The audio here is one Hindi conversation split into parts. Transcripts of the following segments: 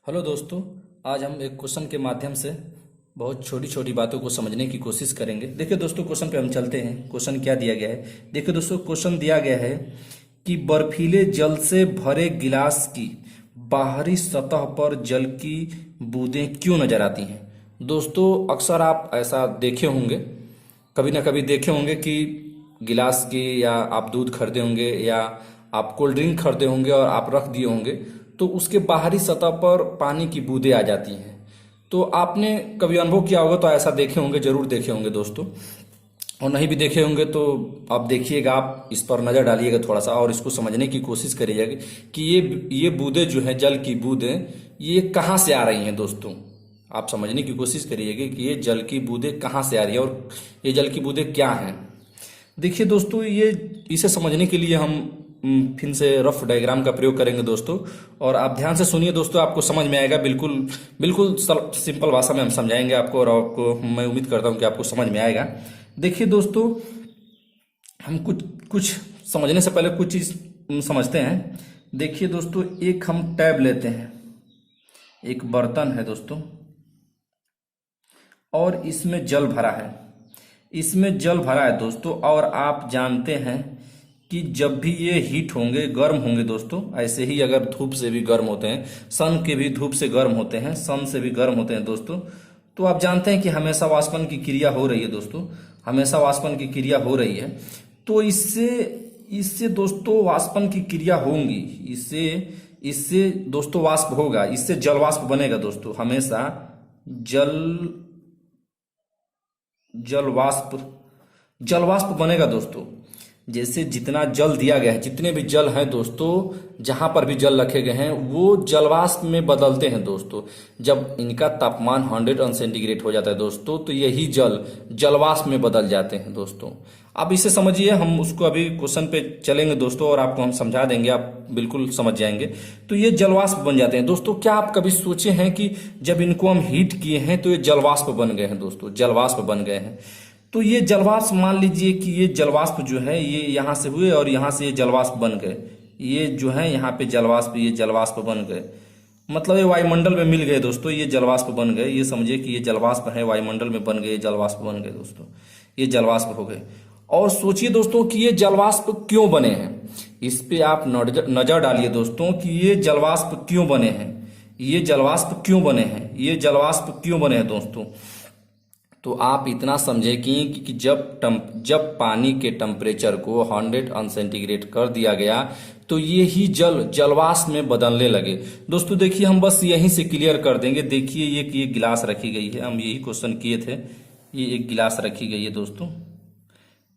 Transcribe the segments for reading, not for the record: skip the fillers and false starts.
हेलो दोस्तों। आज हम एक क्वेश्चन के माध्यम से बहुत छोटी छोटी बातों को समझने की कोशिश करेंगे। देखिए दोस्तों, क्वेश्चन पे हम चलते हैं। क्वेश्चन क्या दिया गया है? देखिए दोस्तों, क्वेश्चन दिया गया है कि बर्फीले जल से भरे गिलास की बाहरी सतह पर जल की बूंदें क्यों नजर आती हैं? दोस्तों, अक्सर आप ऐसा देखे होंगे, कभी ना कभी देखे होंगे कि गिलास की, या आप दूध खरीदे होंगे या आप कोल्ड ड्रिंक खरीदे होंगे और आप रख दिए होंगे, तो उसके बाहरी सतह पर पानी की बूंदें आ जाती हैं। तो आपने कभी अनुभव किया होगा, तो ऐसा देखे होंगे, जरूर देखे होंगे दोस्तों। और नहीं भी देखे होंगे तो आप देखिएगा, आप इस पर नज़र डालिएगा थोड़ा सा और इसको समझने की कोशिश करिएगा कि ये बूंदें जो है, जल की बूंदें, ये कहाँ से आ रही हैं दोस्तों। आप समझने की कोशिश करिएगा कि ये जल की बूंदें कहाँ से आ रही है और ये जल की बूंदें क्या हैं। देखिए दोस्तों, ये इसे समझने के लिए हम फिर से रफ डायग्राम का प्रयोग करेंगे दोस्तों। और आप ध्यान से सुनिए दोस्तों, आपको समझ में आएगा। बिल्कुल बिल्कुल सिंपल भाषा में हम समझाएंगे आपको, और आपको मैं उम्मीद करता हूँ कि आपको समझ में आएगा। देखिए दोस्तों, हम कुछ कुछ समझने से पहले कुछ चीज समझते हैं। देखिए दोस्तों, एक हम टैब लेते हैं, एक बर्तन है दोस्तों, और इसमें जल भरा है। इसमें जल भरा है दोस्तों, और आप जानते हैं कि जब भी ये हीट होंगे, गर्म होंगे दोस्तों, ऐसे ही अगर धूप से भी गर्म होते हैं, सन के भी धूप से गर्म होते हैं, सन से भी गर्म होते हैं दोस्तों, तो आप जानते हैं कि हमेशा वाष्पन की क्रिया हो रही है दोस्तों, हमेशा वाष्पन की क्रिया हो रही है। तो इससे इससे दोस्तों वाष्पन की क्रिया होंगी, इससे इससे दोस्तों वाष्प होगा, इससे जल वाष्प बनेगा दोस्तों। हमेशा जल जल वाष्प जल वाष्प बनेगा दोस्तों। जैसे जितना जल दिया गया है, जितने भी जल हैं दोस्तों, जहां पर भी जल रखे गए हैं, वो जलवाष्प में बदलते हैं दोस्तों। जब इनका तापमान 100 सेंटीग्रेड हो जाता है दोस्तों, तो यही जल जलवाष्प में बदल जाते हैं दोस्तों। अब इसे समझिए, हम उसको अभी क्वेश्चन पे चलेंगे दोस्तों और आपको हम समझा देंगे, आप बिल्कुल समझ जाएंगे। तो ये जलवाष्प बन जाते हैं दोस्तों। क्या आप कभी सोचे हैं कि जब इनको हम हीट किए हैं तो ये जलवाष्प बन गए हैं दोस्तों, जलवाष्प बन गए हैं। तो ये जलवाष्प, मान लीजिए कि ये जलवाष्प जो है, ये यहाँ से हुए और यहाँ से ये जलवाष्प बन गए। ये जो है यहाँ पे जलवाष्प, ये जलवाष्प बन गए, मतलब ये वायुमंडल में मिल गए दोस्तों, ये जलवाष्प बन गए। ये समझिए कि ये जलवाष्प है, वायुमंडल में बन गए, जलवाष्प बन गए दोस्तों, ये जलवाष्प हो गए। और सोचिए दोस्तों कि ये जलवाष्प क्यों बने हैं। इस पे आप नजर डालिए दोस्तों कि ये जलवाष्प क्यों बने हैं, ये जलवाष्प क्यों बने हैं, ये जलवाष्प क्यों बने हैं दोस्तों। तो आप इतना समझे कि जब पानी के टेम्परेचर को 100 सेंटीग्रेड कर दिया गया, तो ये ही जलवाष्प में बदलने लगे दोस्तों। देखिए, हम बस यहीं से क्लियर कर देंगे। देखिए, ये गिलास रखी गई है, हम यही क्वेश्चन किए थे। ये एक गिलास रखी गई है दोस्तों,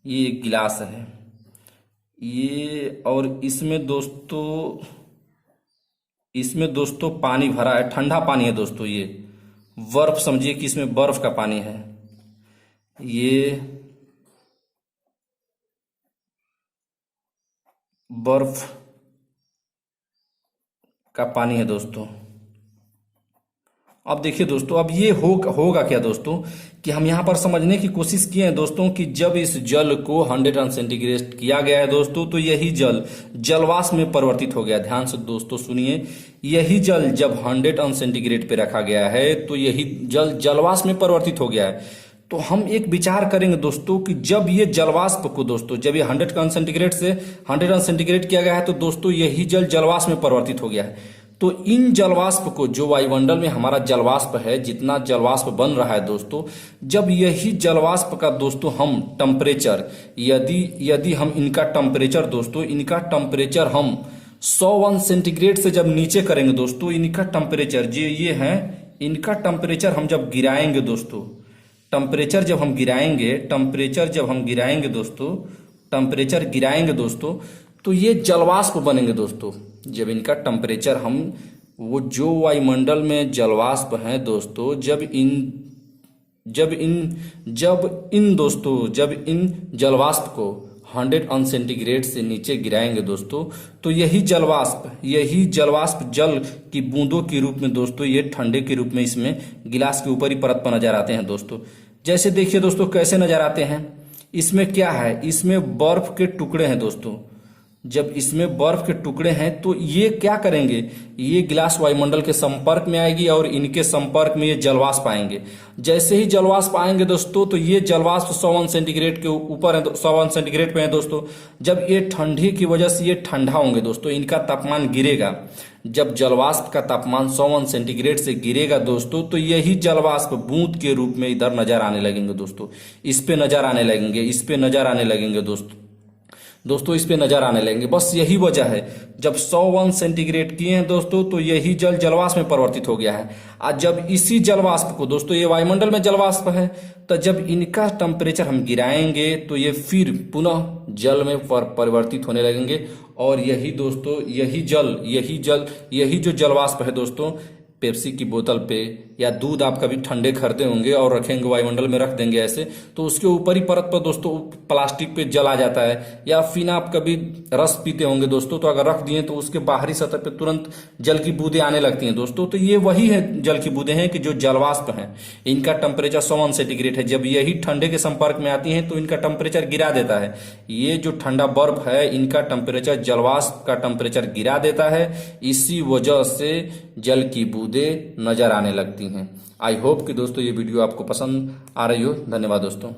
ये एक गिलास है ये, और इसमें दोस्तों पानी भरा है, ठंडा पानी है दोस्तों। ये बर्फ, समझिए कि इसमें बर्फ का पानी है, ये बर्फ का पानी है दोस्तों। अब देखिए दोस्तों, अब ये होगा क्या दोस्तों, कि हम यहाँ पर समझने की कोशिश किए हैं दोस्तों कि जब इस जल को 100 सेंटीग्रेड किया गया है दोस्तों, तो यही जल जलवाष्प में परिवर्तित हो गया। ध्यान से दोस्तों सुनिए, यही जल जब 100 सेंटीग्रेड पे रखा गया है, तो यही जल जलवाष्प में परिवर्तित हो गया है। तो हम एक विचार करेंगे दोस्तों कि जब ये जलवाष्प को दोस्तों, जब ये 100 सेंटीग्रेड से 100 सेंटीग्रेड किया गया है, तो दोस्तों यही जल जलवाष्प में परिवर्तित हो गया है। तो इन जलवाष्प को, जो वायुमंडल में हमारा जलवाष्प है, जितना जलवाष्प बन रहा है दोस्तों, जब यही जलवाष्प का दोस्तों हम टेम्परेचर, यदि हम इनका टेम्परेचर दोस्तों, इनका टेम्परेचर हम 101 सेंटीग्रेड से जब नीचे करेंगे दोस्तों, इनका टेम्परेचर ये है, इनका टेम्परेचर हम जब गिराएंगे दोस्तों, टेम्परेचर जब हम गिराएंगे दोस्तों, तो ये जलवाष्प बनेंगे दोस्तों। जब इनका टेम्परेचर हम, वो जो वायुमंडल में जलवाष्प हैं दोस्तों, जब इन जलवाष्प को 100 सेंटीग्रेड से नीचे गिराएंगे दोस्तों, तो यही जलवाष्प जल की बूंदों के रूप में दोस्तों, ये ठंडे के रूप में इसमें गिलास के ऊपरी परत पर नजर आते हैं दोस्तों। जैसे देखिए दोस्तों, कैसे नजर आते हैं। इसमें क्या है, इसमें बर्फ के टुकड़े हैं दोस्तों, जब इसमें बर्फ के टुकड़े हैं तो ये क्या करेंगे, ये गिलास वायुमंडल के संपर्क में आएगी और इनके संपर्क में ये जलवाष्प आएंगे। जैसे ही जलवाष्प आएंगे दोस्तों तो ये जलवाष्प 100 सेंटीग्रेड के ऊपर है, 100 सेंटीग्रेड पे है दोस्तों। जब ये ठंडी की वजह से ये ठंडा होंगे दोस्तों, इनका तापमान गिरेगा। जब जलवाष्प का तापमान 100 सेंटीग्रेड से गिरेगा दोस्तों तो यही जलवाष्प बूंद के रूप में इधर नजर आने लगेंगे दोस्तों, इस पे नजर आने लगेंगे, इस पे नजर आने लगेंगे दोस्तों इस पे नजर आने लगेंगे। बस यही वजह है, जब 101 सेंटीग्रेड किए हैं दोस्तों तो यही जल जलवाष्प में परिवर्तित हो गया है। और जब इसी जलवाष्प को दोस्तों, ये वायुमंडल में जलवाष्प है, तो जब इनका टेम्परेचर हम गिराएंगे तो ये फिर पुनः जल में परिवर्तित होने लगेंगे। और यही दोस्तों, यही जो जलवाष्प है दोस्तों, पेप्सी की बोतल पे या दूध आप कभी ठंडे खरीदे होंगे और रखेंगे, वायुमंडल में रख देंगे ऐसे, तो उसके ऊपरी परत पर दोस्तों प्लास्टिक पे जल आ जाता है। या फिर आप कभी रस पीते होंगे दोस्तों, तो अगर रख दिए तो उसके बाहरी सतह पे तुरंत जल की बूंदें आने लगती हैं दोस्तों। तो ये वही है जल की बूंदें हैं कि जो जलवाष्प हैं, इनका टेम्परेचर 101 सेंटीग्रेड है। जब यही ठंडे के संपर्क में आती हैं तो इनका टेम्परेचर गिरा देता है। ये जो ठंडा बर्फ है, इनका टेम्परेचर जलवाष्प का टेम्परेचर गिरा देता है। इसी वजह से जल की बूंदें नजर आने लगती हैं। आई होप कि दोस्तों ये वीडियो आपको पसंद आ रही हो। धन्यवाद दोस्तों।